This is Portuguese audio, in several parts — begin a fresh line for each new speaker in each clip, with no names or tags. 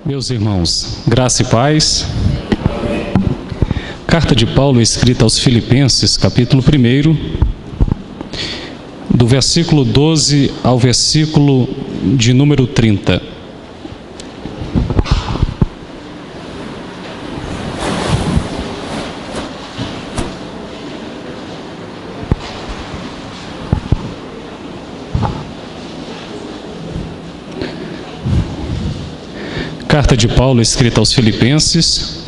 Meus irmãos, graça e paz. Carta de Paulo escrita aos Filipenses, capítulo 1, do versículo 12 ao versículo de número 30. Carta de Paulo escrita aos Filipenses,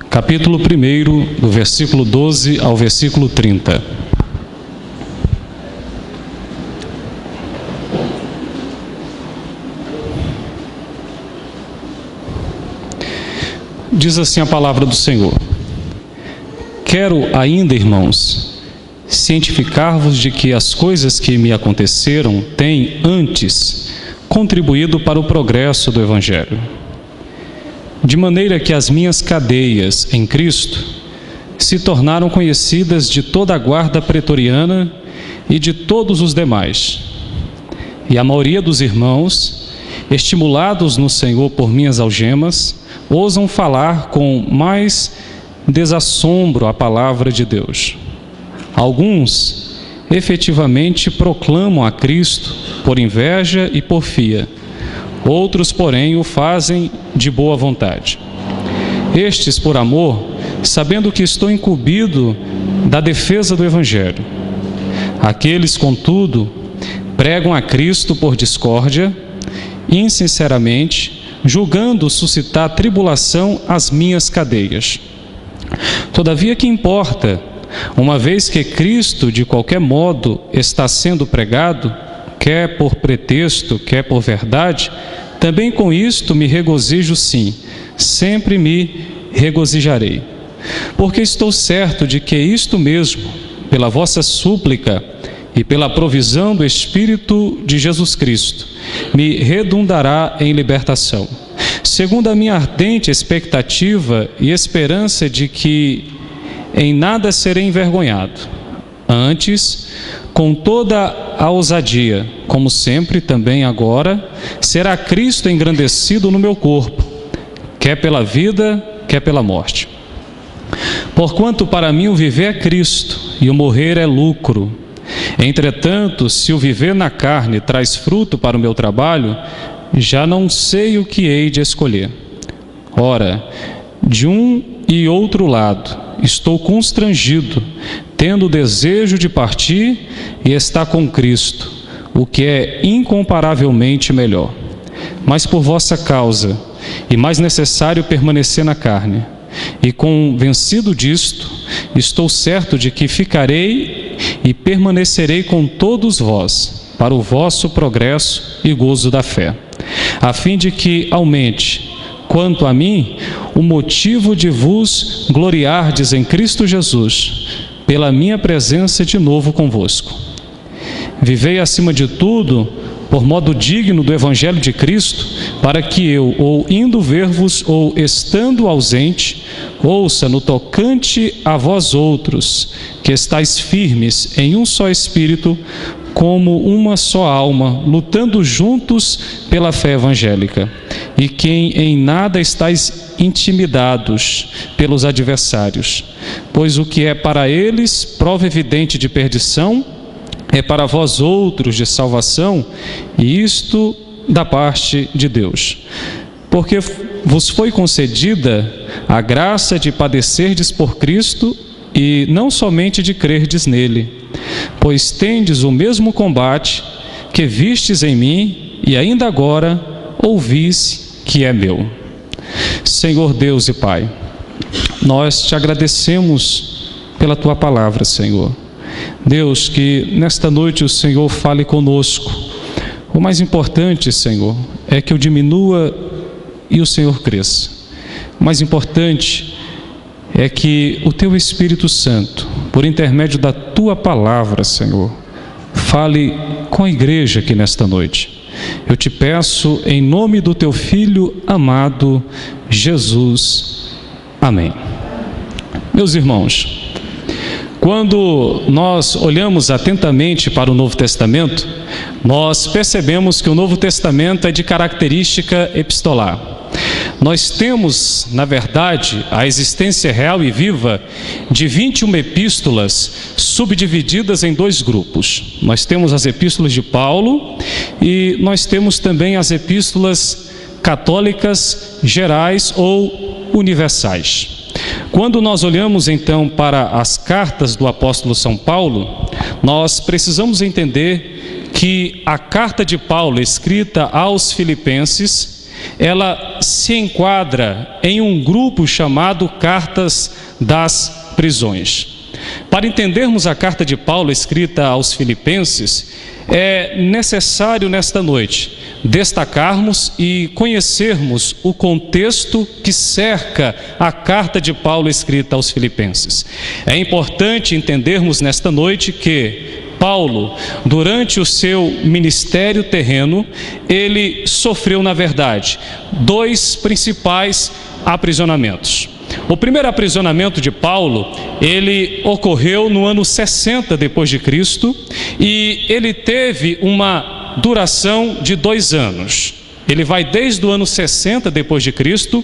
capítulo 1, do versículo 12 ao versículo 30. Diz assim a palavra do Senhor: Quero ainda, irmãos, cientificar-vos de que as coisas que me aconteceram têm antes contribuído para o progresso do Evangelho, de maneira que as minhas cadeias em Cristo se tornaram conhecidas de toda a guarda pretoriana e de todos os demais. E a maioria dos irmãos, estimulados no Senhor por minhas algemas, ousam falar com mais desassombro a palavra de Deus. Alguns efetivamente proclamam a Cristo por inveja e porfia. Outros, porém, o fazem de boa vontade. Estes, por amor, sabendo que estou incumbido da defesa do Evangelho. Aqueles, contudo, pregam a Cristo por discórdia, insinceramente, julgando suscitar tribulação às minhas cadeias. Todavia, que importa? Uma vez que Cristo, de qualquer modo, está sendo pregado, quer por pretexto, quer por verdade, também com isto me regozijo sim, sempre me regozijarei. Porque estou certo de que isto mesmo, pela vossa súplica e pela provisão do Espírito de Jesus Cristo, me redundará em libertação, segundo a minha ardente expectativa e esperança de que em nada serei envergonhado. Antes, com toda a ousadia, como sempre também agora, será Cristo engrandecido no meu corpo, quer pela vida, quer pela morte. Porquanto para mim o viver é Cristo e o morrer é lucro. Entretanto, se o viver na carne traz fruto para o meu trabalho, já não sei o que hei de escolher. Ora, de um e outro lado, estou constrangido, tendo o desejo de partir e estar com Cristo, o que é incomparavelmente melhor. Mas por vossa causa, e mais necessário permanecer na carne, e convencido disto, estou certo de que ficarei e permanecerei com todos vós, para o vosso progresso e gozo da fé, a fim de que aumente, quanto a mim, o motivo de vos gloriardes em Cristo Jesus, pela minha presença de novo convosco. Vivei acima de tudo, por modo digno do Evangelho de Cristo, para que eu, ou indo ver-vos, ou estando ausente, ouça no tocante a vós outros, que estáis firmes em um só Espírito, como uma só alma, lutando juntos pela fé evangélica, e que em nada estáis intimidados pelos adversários, pois o que é para eles prova evidente de perdição, é para vós outros de salvação, e isto da parte de Deus. Porque vos foi concedida a graça de padecerdes por Cristo, e não somente de crerdes nele, pois tendes o mesmo combate que vistes em mim, e ainda agora ouvis que é meu. Senhor Deus e Pai, nós te agradecemos pela tua palavra, Senhor. Deus, que nesta noite o Senhor fale conosco. O mais importante, Senhor, é que eu diminua e o Senhor cresça. O mais importante é que o teu Espírito Santo, por intermédio da tua palavra, Senhor, fale com a igreja aqui nesta noite. Eu te peço em nome do teu Filho amado, Jesus. Amém. Meus irmãos, quando nós olhamos atentamente para o Novo Testamento, nós percebemos que o Novo Testamento é de característica epistolar. nós temos, na verdade, a existência real e viva de 21 epístolas subdivididas em dois grupos. Nós temos as epístolas de Paulo e nós temos também as epístolas católicas gerais ou universais. Quando nós olhamos então para as cartas do apóstolo São Paulo, nós precisamos entender que a carta de Paulo escrita aos Filipenses, ela se enquadra em um grupo chamado Cartas das Prisões. Para entendermos a carta de Paulo escrita aos Filipenses, é necessário nesta noite destacarmos e conhecermos o contexto que cerca a carta de Paulo escrita aos Filipenses. É importante entendermos nesta noite que Paulo, durante o seu ministério terreno, ele sofreu, na verdade, dois principais aprisionamentos. O primeiro aprisionamento de Paulo, ele ocorreu no ano 60 depois de Cristo e ele teve uma duração de 2 anos. Ele vai desde o ano 60 depois de Cristo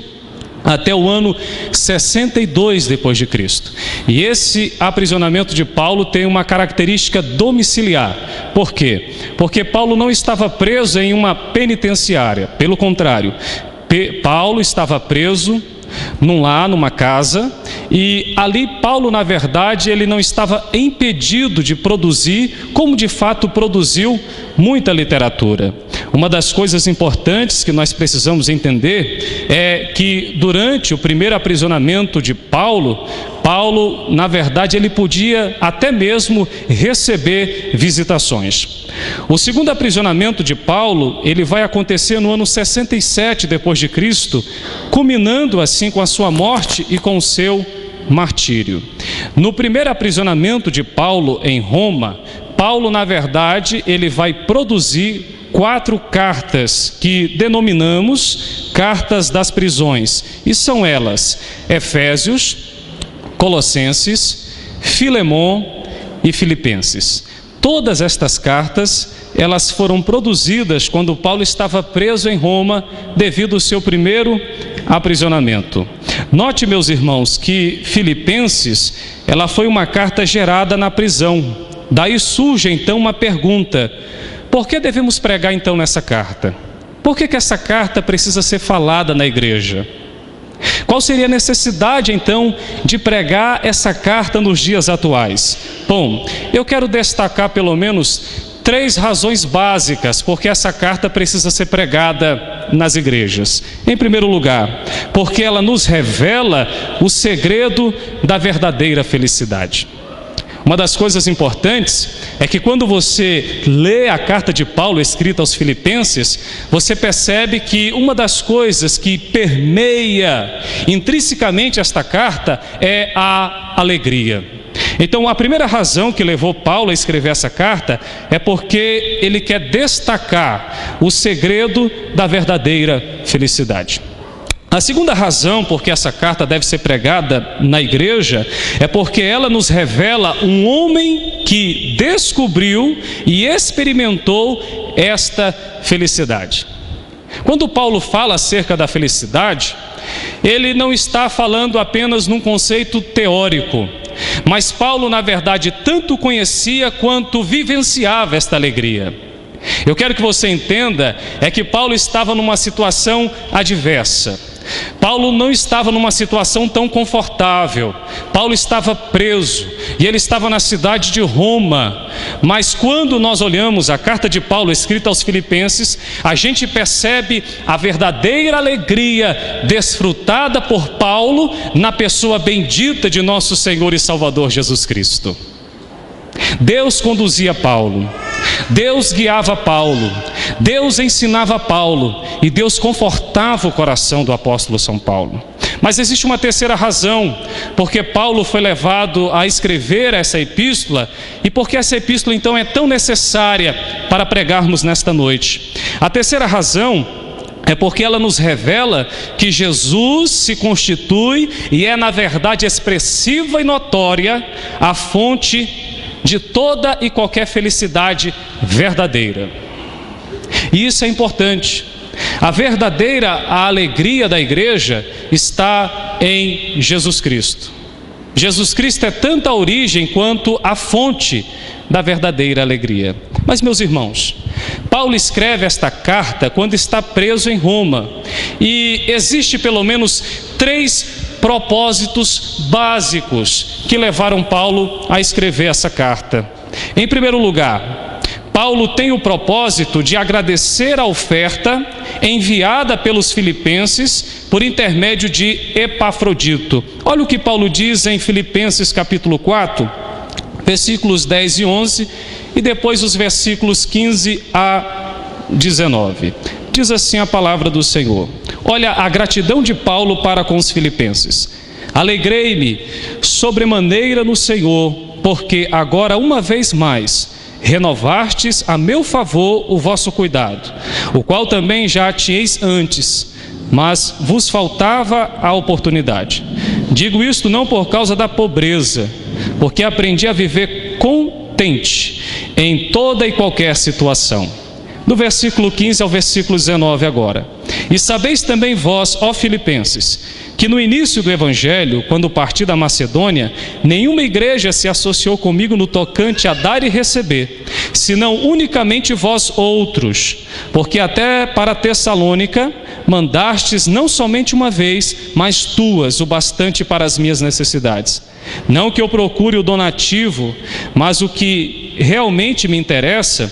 até o ano 62 depois de Cristo. E esse aprisionamento de Paulo tem uma característica domiciliar. Por quê? Porque Paulo não estava preso em uma penitenciária. Pelo contrário, Paulo estava preso numa casa, e ali Paulo, na verdade, ele não estava impedido de produzir, como de fato produziu muita literatura. Uma das coisas importantes que nós precisamos entender é que durante o primeiro aprisionamento de Paulo, na verdade, ele podia até mesmo receber visitações. O segundo aprisionamento de Paulo, ele vai acontecer no ano 67 depois de Cristo, culminando assim com a sua morte e com o seu martírio. No primeiro aprisionamento de Paulo em Roma, Paulo, na verdade, ele vai produzir 4 cartas que denominamos cartas das prisões, e são elas Efésios, Colossenses, Filemon e Filipenses. Todas estas cartas, elas foram produzidas quando Paulo estava preso em Roma devido ao seu primeiro aprisionamento. Note, meus irmãos, que Filipenses, ela foi uma carta gerada na prisão. Daí surge então uma pergunta: por que devemos pregar então nessa carta? Por que essa carta precisa ser falada na igreja? Qual seria a necessidade então de pregar essa carta nos dias atuais? Bom, eu quero destacar pelo menos 3 razões básicas porque essa carta precisa ser pregada nas igrejas. Em primeiro lugar, porque ela nos revela o segredo da verdadeira felicidade. Uma das coisas importantes é que quando você lê a carta de Paulo escrita aos Filipenses, você percebe que uma das coisas que permeia intrinsecamente esta carta é a alegria. Então, a primeira razão que levou Paulo a escrever essa carta é porque ele quer destacar o segredo da verdadeira felicidade. A segunda razão por que essa carta deve ser pregada na igreja é porque ela nos revela um homem que descobriu e experimentou esta felicidade. Quando Paulo fala acerca da felicidade, ele não está falando apenas num conceito teórico, mas Paulo, na verdade, tanto conhecia quanto vivenciava esta alegria. Eu quero que você entenda é que Paulo estava numa situação adversa. Paulo não estava numa situação tão confortável. Paulo estava preso e ele estava na cidade de Roma. Mas quando nós olhamos a carta de Paulo escrita aos Filipenses, a gente percebe a verdadeira alegria desfrutada por Paulo na pessoa bendita de nosso Senhor e Salvador Jesus Cristo. Deus conduzia Paulo, Deus guiava Paulo, Deus ensinava Paulo e Deus confortava o coração do apóstolo São Paulo. Mas existe uma terceira razão, porque Paulo foi levado a escrever essa epístola e porque essa epístola então é tão necessária para pregarmos nesta noite. A terceira razão é porque ela nos revela que Jesus se constitui e é na verdade expressiva e notória a fonte de toda e qualquer felicidade verdadeira. E isso é importante, A verdadeira alegria da igreja está em Jesus Cristo. Jesus Cristo é tanto a origem quanto a fonte da verdadeira alegria. Mas, meus irmãos, Paulo escreve esta carta quando está preso em Roma. E existe pelo menos 3 propósitos básicos que levaram Paulo a escrever essa carta. Em primeiro lugar, Paulo tem o propósito de agradecer a oferta enviada pelos filipenses por intermédio de Epafrodito. Olha o que Paulo diz em Filipenses capítulo 4, versículos 10 e 11, e depois os versículos 15 a 19. Diz assim a palavra do Senhor. Olha a gratidão de Paulo para com os filipenses. Alegrei-me sobremaneira no Senhor, porque agora uma vez mais renovastes a meu favor o vosso cuidado, o qual também já tinhais antes, mas vos faltava a oportunidade. Digo isto não por causa da pobreza, porque aprendi a viver contente em toda e qualquer situação. Do versículo 15 ao versículo 19 agora. E sabeis também vós, ó filipenses, que no início do Evangelho, quando parti da Macedônia, nenhuma igreja se associou comigo no tocante a dar e receber, senão unicamente vós outros, porque até para Tessalônica mandastes não somente uma vez, mas 2, o bastante para as minhas necessidades. Não que eu procure o donativo, mas o que realmente me interessa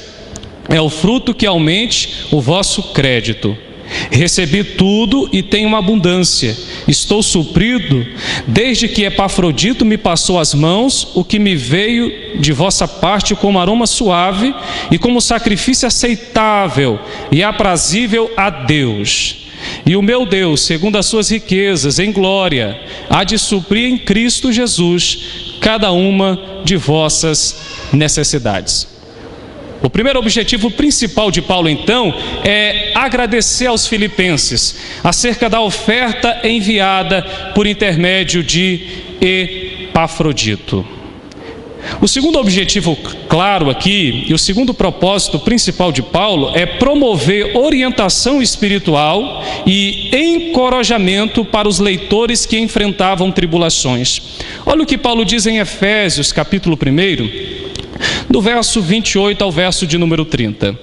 é o fruto que aumente o vosso crédito. Recebi tudo e tenho abundância. Estou suprido, desde que Epafrodito me passou as mãos, o que me veio de vossa parte como aroma suave e como sacrifício aceitável e aprazível a Deus. E o meu Deus, segundo as suas riquezas em glória, há de suprir em Cristo Jesus cada uma de vossas necessidades. O primeiro objetivo principal de Paulo, então, é agradecer aos filipenses acerca da oferta enviada por intermédio de Epafrodito. O segundo objetivo claro aqui, e o segundo propósito principal de Paulo, é promover orientação espiritual e encorajamento para os leitores que enfrentavam tribulações. Olha o que Paulo diz em Efésios, capítulo 1, do verso 28 ao verso de número 30.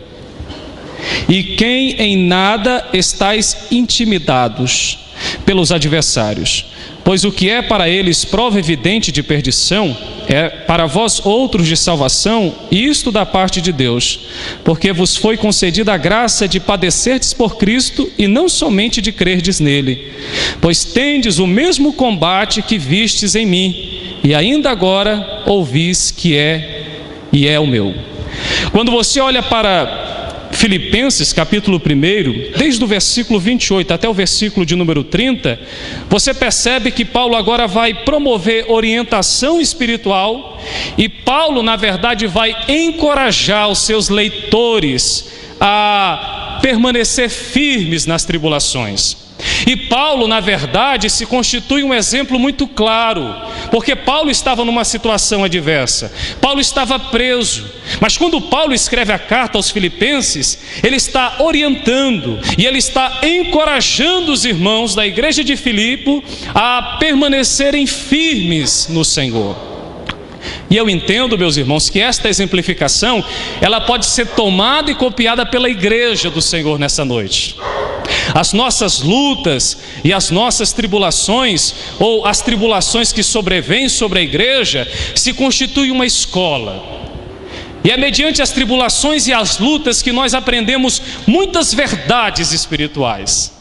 E quem em nada estáis intimidados pelos adversários, pois o que é para eles prova evidente de perdição, é para vós outros de salvação, isto da parte de Deus, porque vos foi concedida a graça de padecerdes por Cristo e não somente de crerdes nele, pois tendes o mesmo combate que vistes em mim, e ainda agora ouvis que é o meu. Quando você olha para Filipenses capítulo 1, desde o versículo 28 até o versículo de número 30, você percebe que Paulo agora vai promover orientação espiritual e Paulo, na verdade, vai encorajar os seus leitores a permanecer firmes nas tribulações. E Paulo, na verdade, se constitui um exemplo muito claro, porque Paulo estava numa situação adversa, Paulo estava preso, mas quando Paulo escreve a carta aos filipenses, ele está orientando e ele está encorajando os irmãos da igreja de Filipe a permanecerem firmes no Senhor. E eu entendo, meus irmãos, que esta exemplificação, ela pode ser tomada e copiada pela igreja do Senhor nessa noite. As nossas lutas e as nossas tribulações, ou as tribulações que sobrevêm sobre a igreja, se constituem uma escola. E é mediante as tribulações e as lutas que nós aprendemos muitas verdades espirituais.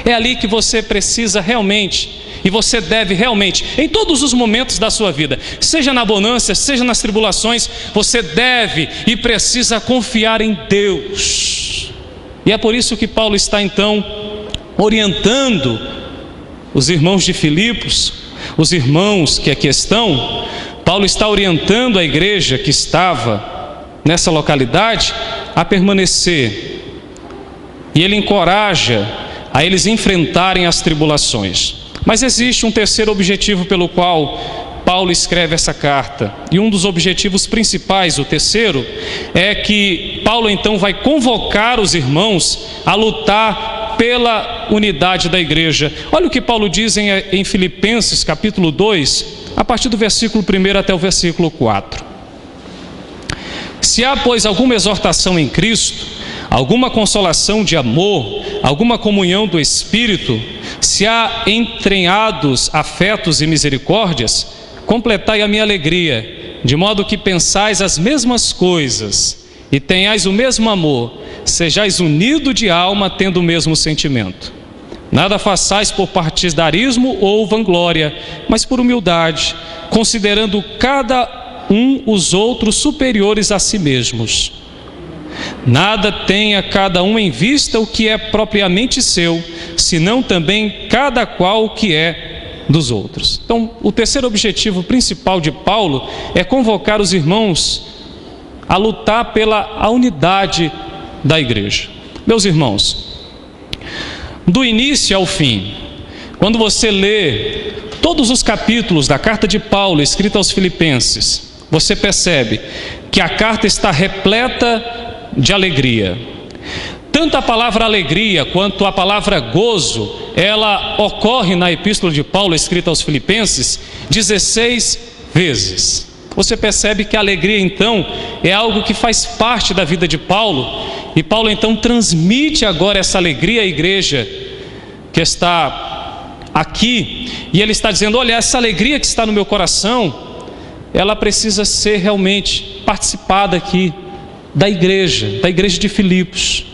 É ali que você precisa realmente, e você deve realmente, em todos os momentos da sua vida, seja na bonança, seja nas tribulações, você deve e precisa confiar em Deus. E é por isso que Paulo está então orientando os irmãos de Filipos, os irmãos que aqui estão. Paulo está orientando a igreja que estava nessa localidade a permanecer. E ele encoraja a eles enfrentarem as tribulações. Mas existe um terceiro objetivo pelo qual Paulo escreve essa carta. E um dos objetivos principais, o terceiro, é que Paulo então vai convocar os irmãos a lutar pela unidade da igreja. Olha o que Paulo diz em Filipenses capítulo 2, a partir do versículo 1 até o versículo 4. Se há, pois, alguma exortação em Cristo, alguma consolação de amor, alguma comunhão do Espírito, se há entranhados afetos e misericórdias, completai a minha alegria, de modo que pensais as mesmas coisas e tenhais o mesmo amor, sejais unidos de alma, tendo o mesmo sentimento. Nada façais por partidarismo ou vanglória, mas por humildade, considerando cada um os outros superiores a si mesmos. Nada tenha cada um em vista o que é propriamente seu, senão também cada qual o que é dos outros. Então, o terceiro objetivo principal de Paulo é convocar os irmãos a lutar pela unidade da igreja. Meus irmãos, do início ao fim, quando você lê todos os capítulos da carta de Paulo escrita aos Filipenses, você percebe que a carta está repleta de alegria. Tanto a palavra alegria quanto a palavra gozo, ela ocorre na epístola de Paulo escrita aos Filipenses 16 vezes. Você percebe que a alegria então é algo que faz parte da vida de Paulo, e Paulo então transmite agora essa alegria à igreja que está aqui, e ele está dizendo: olha, essa alegria que está no meu coração, ela precisa ser realmente participada aqui da igreja de Filipos.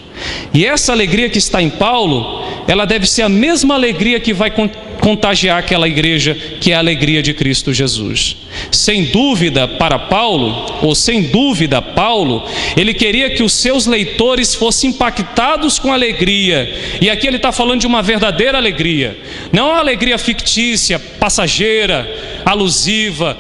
E essa alegria que está em Paulo, ela deve ser a mesma alegria que vai contagiar aquela igreja, que é a alegria de Cristo Jesus. Sem dúvida, Paulo, ele queria que os seus leitores fossem impactados com alegria. E aqui ele está falando de uma verdadeira alegria, não uma alegria fictícia, passageira, alusiva,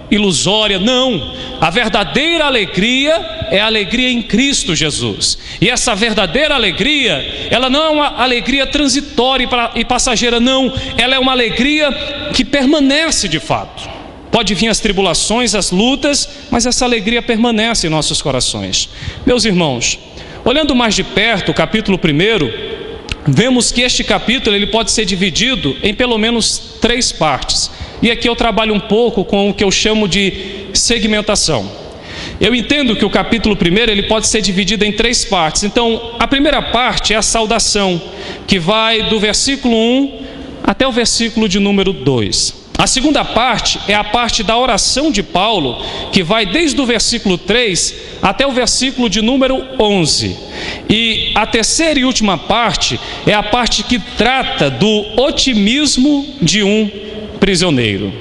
ilusória, não. A verdadeira alegria é a alegria em Cristo Jesus. E essa verdadeira alegria, ela não é uma alegria transitória e passageira, não. Ela é uma alegria que permanece de fato. Pode vir as tribulações, as lutas, mas essa alegria permanece em nossos corações. Meus irmãos, olhando mais de perto o capítulo 1, vemos que este capítulo ele pode ser dividido em pelo menos 3 partes. E aqui eu trabalho um pouco com o que eu chamo de segmentação. Eu entendo que o capítulo 1 ele pode ser dividido em 3 partes. Então, a primeira parte é a saudação, que vai do versículo 1 até o versículo de número 2. A segunda parte é a parte da oração de Paulo, que vai desde o versículo 3 até o versículo de número 11. E a terceira e última parte é a parte que trata do otimismo de um prisioneiro.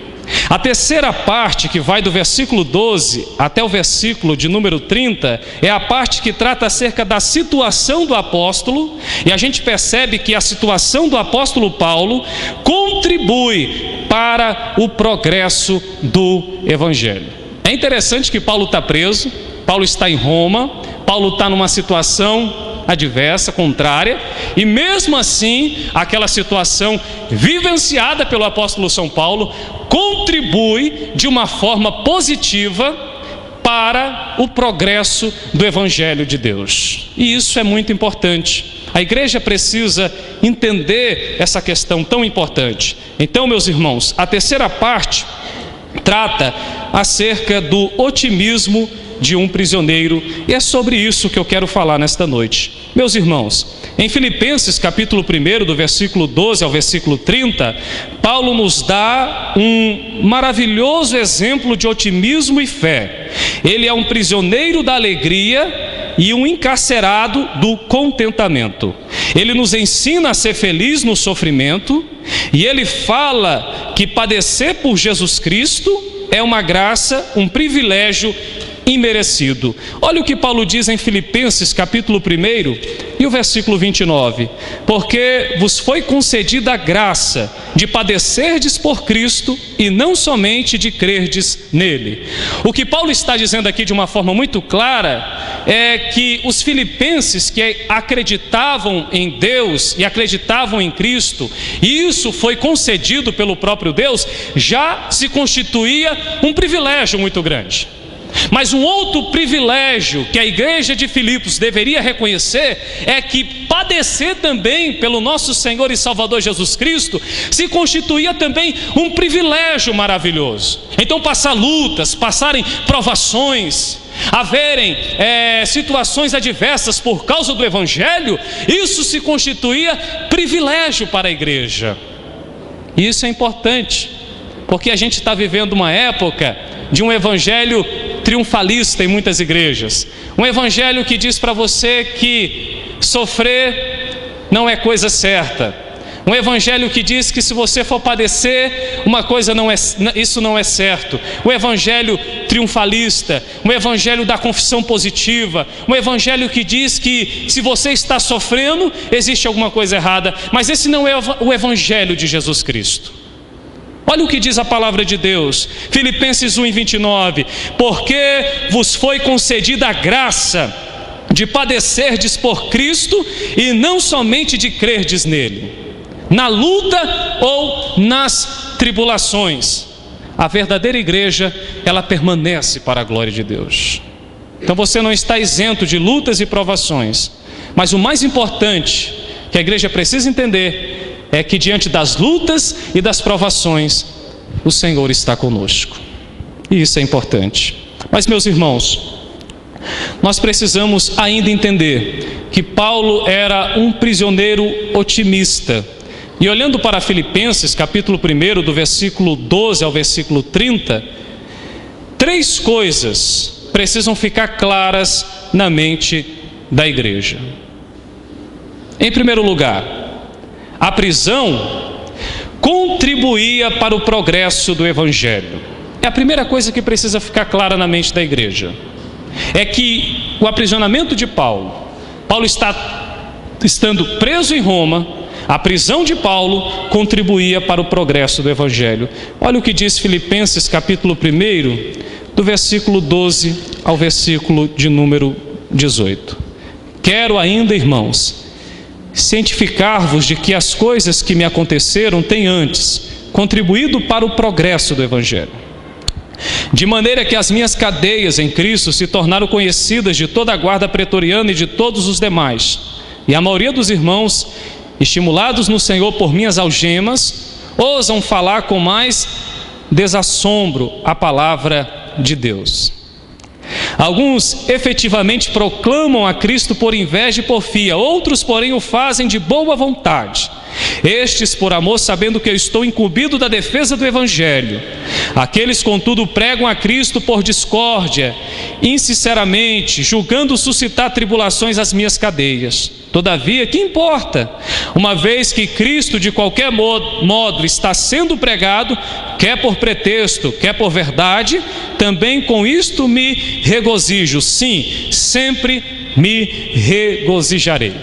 A terceira parte, que vai do versículo 12 até o versículo de número 30, é a parte que trata acerca da situação do apóstolo, e a gente percebe que a situação do apóstolo Paulo contribui para o progresso do evangelho. É interessante que Paulo está preso, Paulo está em Roma, Paulo está numa situação adversa, contrária, e mesmo assim, aquela situação vivenciada pelo apóstolo São Paulo contribui de uma forma positiva para o progresso do Evangelho de Deus. E isso é muito importante. A igreja precisa entender essa questão tão importante. Então, meus irmãos, a terceira parte trata acerca do otimismo de um prisioneiro, e é sobre isso que eu quero falar nesta noite. Meus irmãos, em Filipenses capítulo 1, do versículo 12 ao versículo 30, Paulo nos dá um maravilhoso exemplo de otimismo e fé. Ele é um prisioneiro da alegria e um encarcerado do contentamento. Ele nos ensina a ser feliz no sofrimento, e ele fala que padecer por Jesus Cristo é uma graça, um privilégio imerecido. Olha o que Paulo diz em Filipenses capítulo 1 e o versículo 29. Porque vos foi concedida a graça de padecerdes por Cristo e não somente de crerdes nele. O que Paulo está dizendo aqui de uma forma muito clara é que os filipenses que acreditavam em Deus e acreditavam em Cristo, e isso foi concedido pelo próprio Deus, já se constituía um privilégio muito grande. Mas um outro privilégio que a igreja de Filipos deveria reconhecer é que padecer também pelo nosso Senhor e Salvador Jesus Cristo se constituía também um privilégio maravilhoso. Então passar lutas, passarem provações, haverem situações adversas por causa do Evangelho, isso se constituía privilégio para a igreja. E isso é importante, porque a gente está vivendo uma época de um evangelho triunfalista em muitas igrejas. Um evangelho que diz para você que sofrer não é coisa certa. Um evangelho que diz que se você for padecer, uma coisa isso não é certo. Um evangelho triunfalista, um evangelho da confissão positiva, um evangelho que diz que se você está sofrendo, existe alguma coisa errada. Mas esse não é o evangelho de Jesus Cristo. Olha o que diz a palavra de Deus, Filipenses 1:29, porque vos foi concedida a graça de padecerdes por Cristo e não somente de crerdes nele, na luta ou nas tribulações. A verdadeira igreja, ela permanece para a glória de Deus. Então você não está isento de lutas e provações, mas o mais importante que a igreja precisa entender é que diante das lutas e das provações, o Senhor está conosco. E isso é importante. Mas, meus irmãos, nós precisamos ainda entender que Paulo era um prisioneiro otimista. E olhando para Filipenses, capítulo 1, do versículo 12 ao versículo 30, 3 coisas precisam ficar claras na mente da igreja. Em primeiro lugar, a prisão contribuía para o progresso do Evangelho. É a primeira coisa que precisa ficar clara na mente da igreja. É que o aprisionamento de Paulo estando preso em Roma, a prisão de Paulo contribuía para o progresso do Evangelho. Olha o que diz Filipenses capítulo 1, do versículo 12 ao versículo de número 18. Quero ainda, irmãos, cientificar-vos de que as coisas que me aconteceram têm antes contribuído para o progresso do Evangelho, de maneira que as minhas cadeias em Cristo se tornaram conhecidas de toda a guarda pretoriana e de todos os demais, e a maioria dos irmãos, estimulados no Senhor por minhas algemas, ousam falar com mais desassombro a palavra de Deus. Alguns efetivamente proclamam a Cristo por inveja e porfia, outros, porém, o fazem de boa vontade. Estes por amor, sabendo que eu estou incumbido da defesa do Evangelho. Aqueles, contudo, pregam a Cristo por discórdia, insinceramente, julgando suscitar tribulações às minhas cadeias. Todavia, que importa? Uma vez que Cristo, de qualquer modo, está sendo pregado, quer por pretexto, quer por verdade, também com isto me regozijo. Sim, sempre me regozijarei.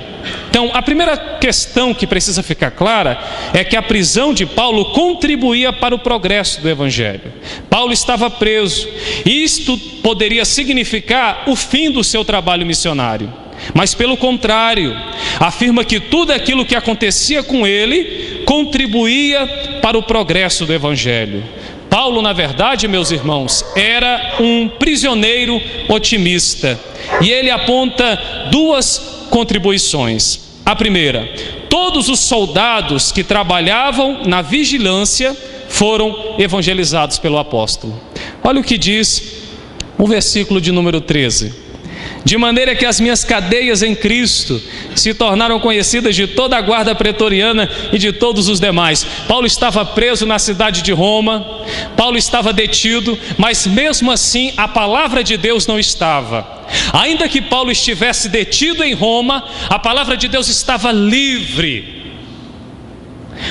Então, a primeira questão que precisa ficar clara é que a prisão de Paulo contribuía para o progresso do Evangelho. Paulo estava preso, e isto poderia significar o fim do seu trabalho missionário. Mas, pelo contrário, afirma que tudo aquilo que acontecia com ele contribuía para o progresso do Evangelho. Paulo, na verdade, meus irmãos, era um prisioneiro otimista. E ele aponta 2 contribuições. A primeira, todos os soldados que trabalhavam na vigilância foram evangelizados pelo apóstolo. Olha o que diz o versículo de número 13. De maneira que as minhas cadeias em Cristo se tornaram conhecidas de toda a guarda pretoriana e de todos os demais. Paulo estava preso na cidade de Roma, Paulo estava detido, mas mesmo assim a palavra de Deus não estava. Ainda que Paulo estivesse detido em Roma, a palavra de Deus estava livre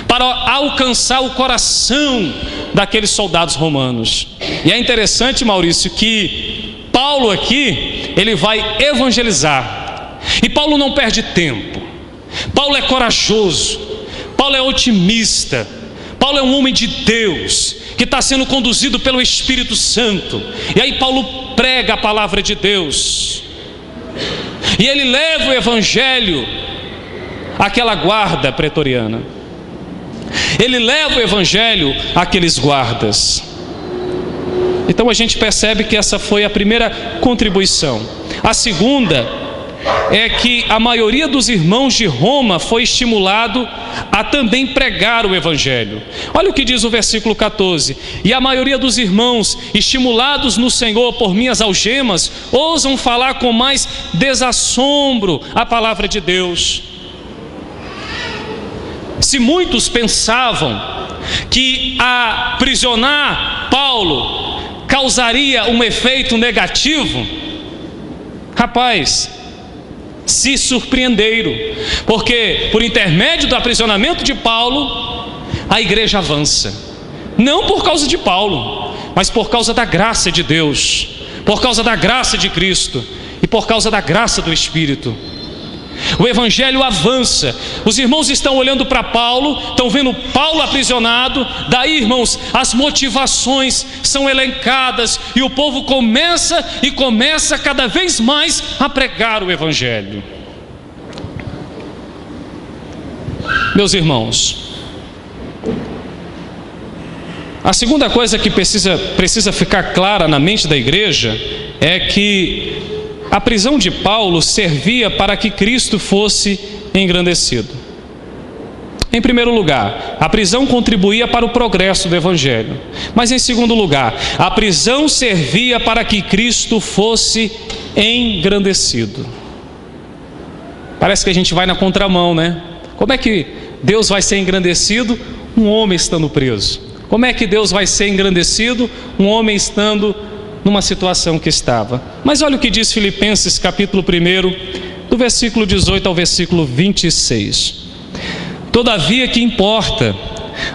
para alcançar o coração daqueles soldados romanos. E é interessante, Maurício, que Paulo aqui, ele vai evangelizar. E Paulo não perde tempo. Paulo é corajoso. Paulo é otimista. Paulo é um homem de Deus, que está sendo conduzido pelo Espírito Santo. E aí Paulo prega a palavra de Deus. E ele leva o evangelho àquela guarda pretoriana. Ele leva o evangelho àqueles guardas. Então a gente percebe que essa foi a primeira contribuição. A segunda é que a maioria dos irmãos de Roma foi estimulado a também pregar o evangelho. Olha o que diz o versículo 14: e a maioria dos irmãos, estimulados no Senhor por minhas algemas, ousam falar com mais desassombro a palavra de Deus. Se muitos pensavam que aprisionar Paulo causaria um efeito negativo, rapaz, se surpreenderam, porque por intermédio do aprisionamento de Paulo, a igreja avança, não por causa de Paulo, mas por causa da graça de Deus, por causa da graça de Cristo e por causa da graça do Espírito. O evangelho avança. Os irmãos estão olhando para Paulo, estão vendo Paulo aprisionado. Daí, irmãos, as motivações são elencadas e o povo começa cada vez mais a pregar o evangelho. Meus irmãos, a segunda coisa que precisa ficar clara na mente da igreja é que a prisão de Paulo servia para que Cristo fosse engrandecido. Em primeiro lugar, a prisão contribuía para o progresso do evangelho. Mas em segundo lugar, a prisão servia para que Cristo fosse engrandecido. Parece que a gente vai na contramão, né? Como é que Deus vai ser engrandecido? Um homem estando preso. Como é que Deus vai ser engrandecido? Um homem estando numa situação que estava. Mas olha o que diz Filipenses capítulo 1, do versículo 18 ao versículo 26. Todavia que importa,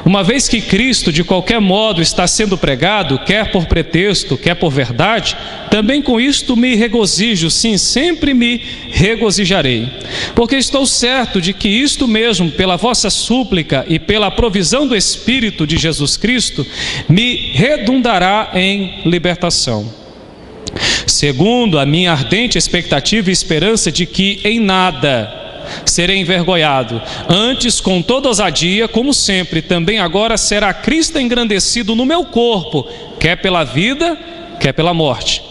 uma vez que Cristo de qualquer modo está sendo pregado, quer por pretexto, quer por verdade, também com isto me regozijo, sim, sempre me regozijarei, porque estou certo de que isto mesmo, pela vossa súplica e pela provisão do Espírito de Jesus Cristo, me redundará em libertação. Segundo a minha ardente expectativa e esperança de que em nada serei envergonhado, antes com toda ousadia, como sempre, também agora será Cristo engrandecido no meu corpo, quer pela vida, quer pela morte.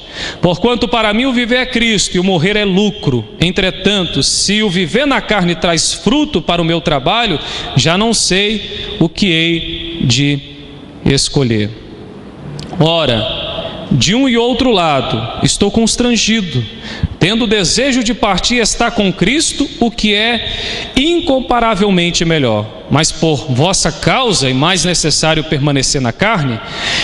Porquanto para mim o viver é Cristo e o morrer é lucro. Entretanto, se o viver na carne traz fruto para o meu trabalho, já não sei o que hei de escolher. Ora, de um e outro lado estou constrangido, tendo o desejo de partir e estar com Cristo, o que é incomparavelmente melhor. Mas por vossa causa é mais necessário permanecer na carne,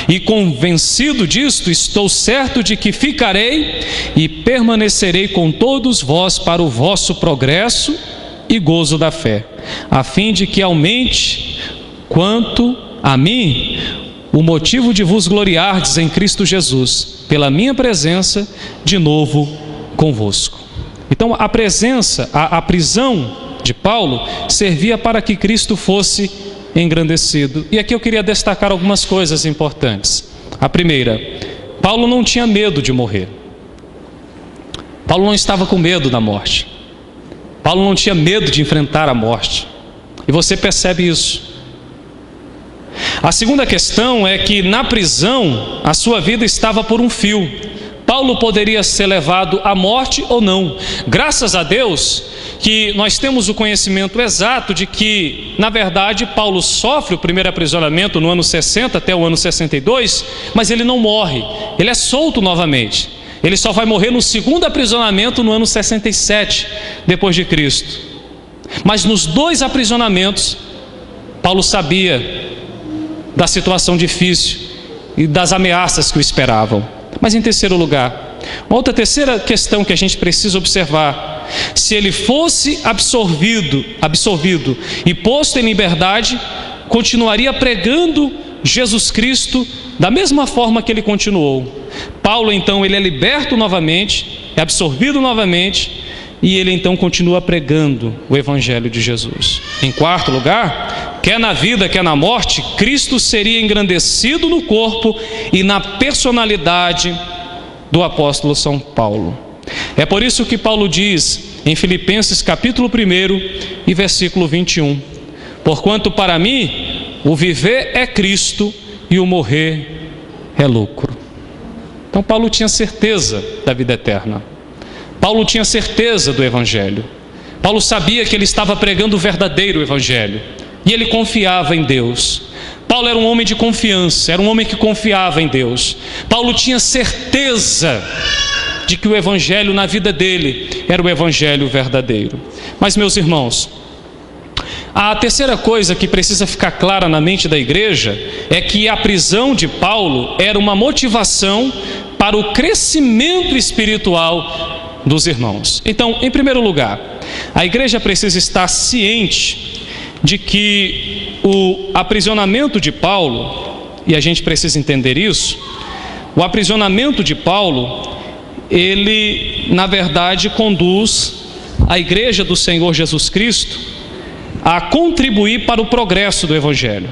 e convencido disto, estou certo de que ficarei e permanecerei com todos vós para o vosso progresso e gozo da fé, a fim de que aumente, quanto a mim, o motivo de vos gloriardes em Cristo Jesus, pela minha presença de novo convosco. Então a prisão de Paulo servia para que Cristo fosse engrandecido. E aqui eu queria destacar algumas coisas importantes. A primeira, Paulo não tinha medo de morrer. Paulo não estava com medo da morte. Paulo não tinha medo de enfrentar a morte. E você percebe isso. A segunda questão é que na prisão a sua vida estava por um fio. Paulo poderia ser levado à morte ou não. Graças a Deus que nós temos o conhecimento exato de que, na verdade, Paulo sofre o primeiro aprisionamento no ano 60 até o ano 62, mas ele não morre, ele é solto novamente. Ele só vai morrer no segundo aprisionamento no ano 67 depois de Cristo. Mas nos dois aprisionamentos, Paulo sabia da situação difícil e das ameaças que o esperavam. Mas em terceiro lugar, uma outra terceira questão que a gente precisa observar: se ele fosse absorvido e posto em liberdade, continuaria pregando Jesus Cristo da mesma forma que ele continuou. Paulo então ele é liberto novamente, é absorvido novamente, e ele então continua pregando o Evangelho de Jesus. Em quarto lugar, quer na vida, quer na morte, Cristo seria engrandecido no corpo e na personalidade do apóstolo São Paulo. É por isso que Paulo diz em Filipenses capítulo 1 e versículo 21, porquanto para mim o viver é Cristo e o morrer é lucro. Então Paulo tinha certeza da vida eterna. Paulo tinha certeza do Evangelho. Paulo sabia que ele estava pregando o verdadeiro Evangelho. E ele confiava em Deus. Paulo era um homem de confiança, era um homem que confiava em Deus. Paulo tinha certeza de que o Evangelho na vida dele era o Evangelho verdadeiro. Mas, meus irmãos, a terceira coisa que precisa ficar clara na mente da igreja é que a prisão de Paulo era uma motivação para o crescimento espiritual dos irmãos. Então, em primeiro lugar, a igreja precisa estar ciente de que o aprisionamento de Paulo, e a gente precisa entender isso, o aprisionamento de Paulo, ele, na verdade, conduz a igreja do Senhor Jesus Cristo a contribuir para o progresso do Evangelho.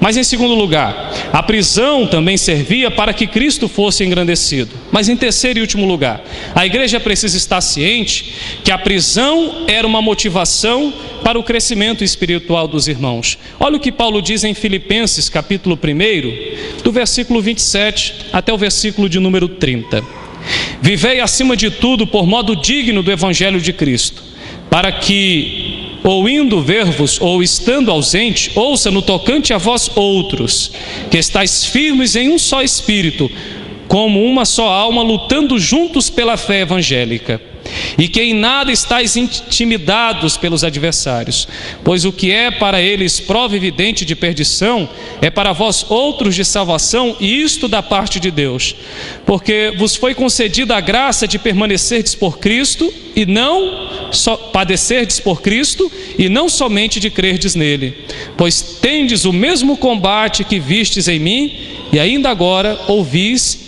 Mas, em segundo lugar, a prisão também servia para que Cristo fosse engrandecido. Mas, em terceiro e último lugar, a igreja precisa estar ciente que a prisão era uma motivação para o crescimento espiritual dos irmãos. Olha o que Paulo diz em Filipenses, capítulo 1, do versículo 27 até o versículo de número 30. Vivei acima de tudo por modo digno do Evangelho de Cristo, para que, ou indo ver-vos, ou estando ausente, ouça no tocante a vós outros, que estáis firmes em um só espírito, como uma só alma, lutando juntos pela fé evangélica, e que em nada estáis intimidados pelos adversários, pois o que é para eles prova evidente de perdição, é para vós outros de salvação, e isto da parte de Deus, porque vos foi concedida a graça de permanecerdes por Cristo, e não só padecerdes por Cristo, e não somente de crerdes nele, pois tendes o mesmo combate que vistes em mim, e ainda agora ouvis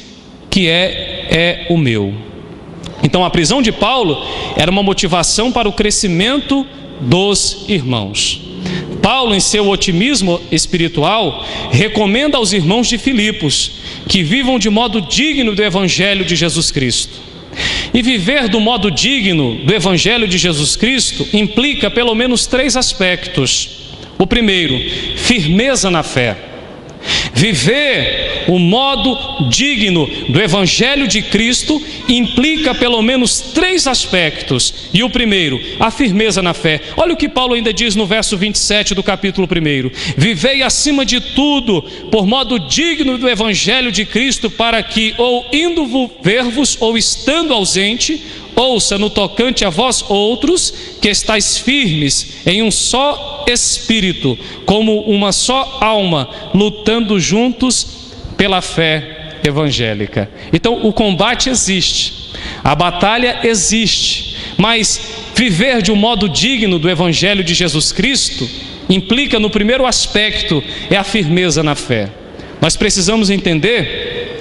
que é o meu. Então a prisão de Paulo era uma motivação para o crescimento dos irmãos. Paulo, em seu otimismo espiritual, recomenda aos irmãos de Filipos que vivam de modo digno do Evangelho de Jesus Cristo. E viver do modo digno do Evangelho de Jesus Cristo implica pelo menos 3 aspectos. O primeiro, firmeza na fé. Viver o modo digno do Evangelho de Cristo implica pelo menos 3 aspectos. E o primeiro, a firmeza na fé. Olha o que Paulo ainda diz no verso 27 do capítulo 1. Vivei acima de tudo por modo digno do Evangelho de Cristo, para que, ou indo ver-vos, ou estando ausente, ouça no tocante a vós outros, que estáis firmes em um só espírito, como uma só alma, lutando juntos pela fé evangélica. Então o combate existe, a batalha existe, mas viver de um modo digno do Evangelho de Jesus Cristo implica, no primeiro aspecto, é a firmeza na fé. Nós precisamos entender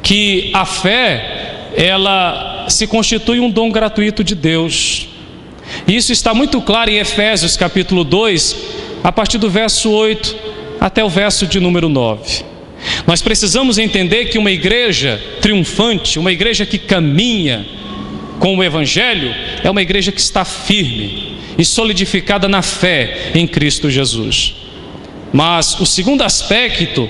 que a fé, ela se constitui um dom gratuito de Deus. E isso está muito claro em Efésios capítulo 2, a partir do verso 8 até o verso de número 9. Nós precisamos entender que uma igreja triunfante, uma igreja que caminha com o Evangelho, é uma igreja que está firme e solidificada na fé em Cristo Jesus. Mas o segundo aspecto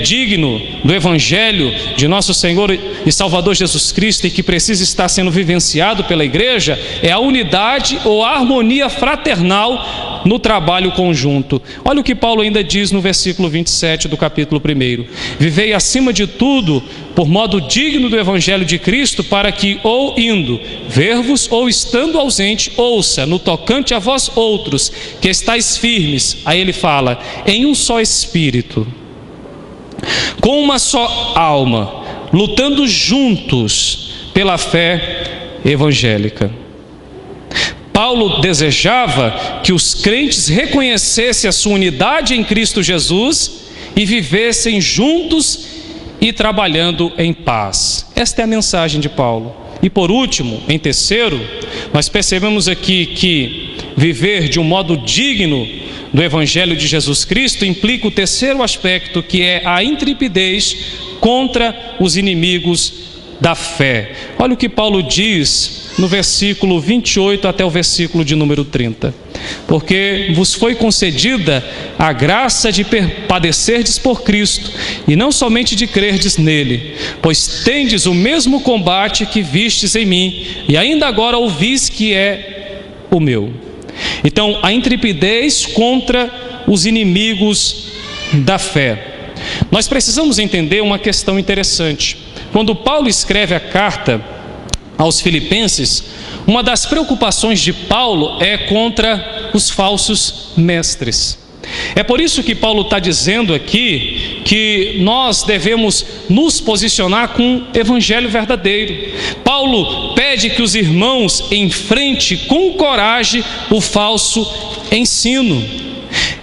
digno do Evangelho de nosso Senhor e Salvador Jesus Cristo, e que precisa estar sendo vivenciado pela igreja, é a unidade ou a harmonia fraternal no trabalho conjunto. Olha o que Paulo ainda diz no versículo 27 do capítulo 1. Vivei acima de tudo por modo digno do Evangelho de Cristo, para que, ou indo ver-vos, ou estando ausente, ouça no tocante a vós outros, que estáis firmes. Aí ele fala, em um só espírito, com uma só alma, lutando juntos pela fé evangélica. Paulo desejava que os crentes reconhecessem a sua unidade em Cristo Jesus e vivessem juntos e trabalhando em paz. Esta é a mensagem de Paulo. E por último, em terceiro, nós percebemos aqui que viver de um modo digno do Evangelho de Jesus Cristo implica o terceiro aspecto, que é a intrepidez contra os inimigos da fé. Olha o que Paulo diz no versículo 28 até o versículo de número 30. Porque vos foi concedida a graça de padecerdes por Cristo, e não somente de crerdes nele, pois tendes o mesmo combate que vistes em mim, e ainda agora ouvis que é o meu. Então, a intrepidez contra os inimigos da fé. Nós precisamos entender uma questão interessante. Quando Paulo escreve a carta aos Filipenses, uma das preocupações de Paulo é contra os falsos mestres. É por isso que Paulo está dizendo aqui que nós devemos nos posicionar com o evangelho verdadeiro. Paulo pede que os irmãos enfrentem com coragem o falso ensino.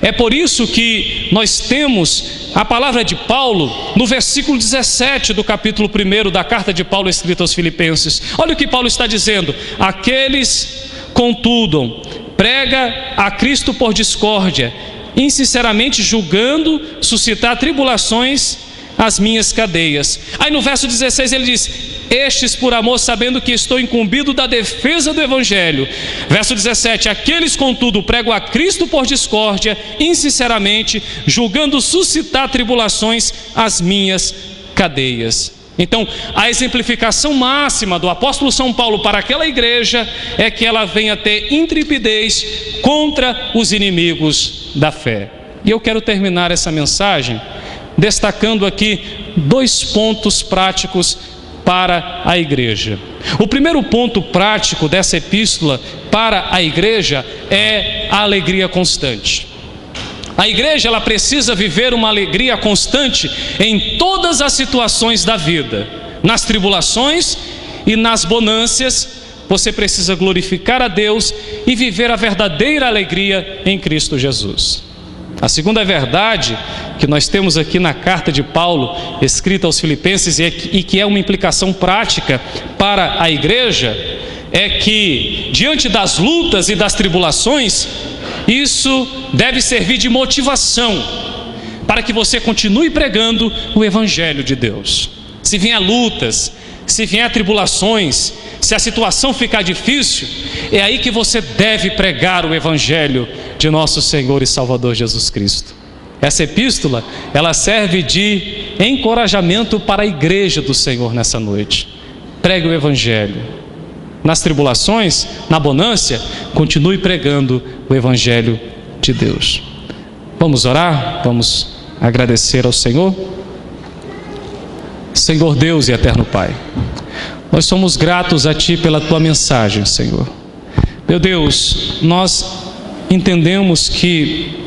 É por isso que nós temos a palavra de Paulo no versículo 17 do capítulo 1 da carta de Paulo escrita aos Filipenses. Olha o que Paulo está dizendo: aqueles, contudo, prega a Cristo por discórdia, insinceramente julgando suscitar tribulações às minhas cadeias. Aí no verso 16 ele diz: estes por amor, sabendo que estou incumbido da defesa do Evangelho. Verso 17: aqueles contudo pregam a Cristo por discórdia, insinceramente, julgando suscitar tribulações às minhas cadeias. Então, a exemplificação máxima do apóstolo São Paulo para aquela igreja é que ela venha ter intrepidez contra os inimigos da fé. E eu quero terminar essa mensagem destacando aqui 2 pontos práticos para a igreja. O primeiro ponto prático dessa epístola para a igreja é a alegria constante. A igreja, ela precisa viver uma alegria constante em todas as situações da vida. Nas tribulações e nas bonâncias, você precisa glorificar a Deus e viver a verdadeira alegria em Cristo Jesus. A segunda verdade que nós temos aqui na carta de Paulo, escrita aos Filipenses, e que é uma implicação prática para a igreja, é que diante das lutas e das tribulações, isso deve servir de motivação para que você continue pregando o Evangelho de Deus. Se vier lutas, se vier tribulações, se a situação ficar difícil, é aí que você deve pregar o Evangelho de nosso Senhor e Salvador Jesus Cristo. Essa epístola, ela serve de encorajamento para a igreja do Senhor nessa noite. Pregue o Evangelho. Nas tribulações, na bonância, continue pregando o Evangelho de Deus. Vamos orar? Vamos agradecer ao Senhor? Senhor Deus e eterno Pai, nós somos gratos a Ti pela Tua mensagem, Senhor. Meu Deus, nós entendemos que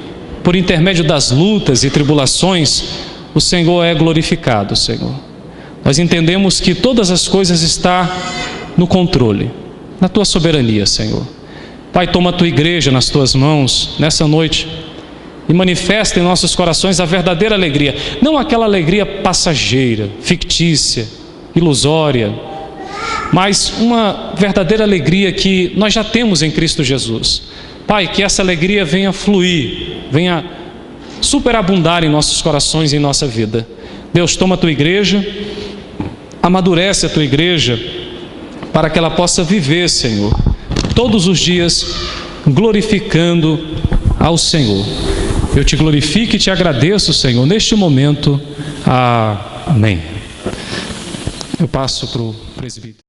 por intermédio das lutas e tribulações, o Senhor é glorificado, Senhor. Nós entendemos que todas as coisas estão no controle, na Tua soberania, Senhor. Pai, toma a Tua igreja nas Tuas mãos nessa noite e manifesta em nossos corações a verdadeira alegria, não aquela alegria passageira, fictícia, ilusória, mas uma verdadeira alegria que nós já temos em Cristo Jesus. Pai, que essa alegria venha fluir, venha superabundar em nossos corações e em nossa vida. Deus, toma a Tua igreja, amadurece a Tua igreja, para que ela possa viver, Senhor, todos os dias glorificando ao Senhor. Eu Te glorifico e Te agradeço, Senhor, neste momento. Amém. Eu passo para o presbítero.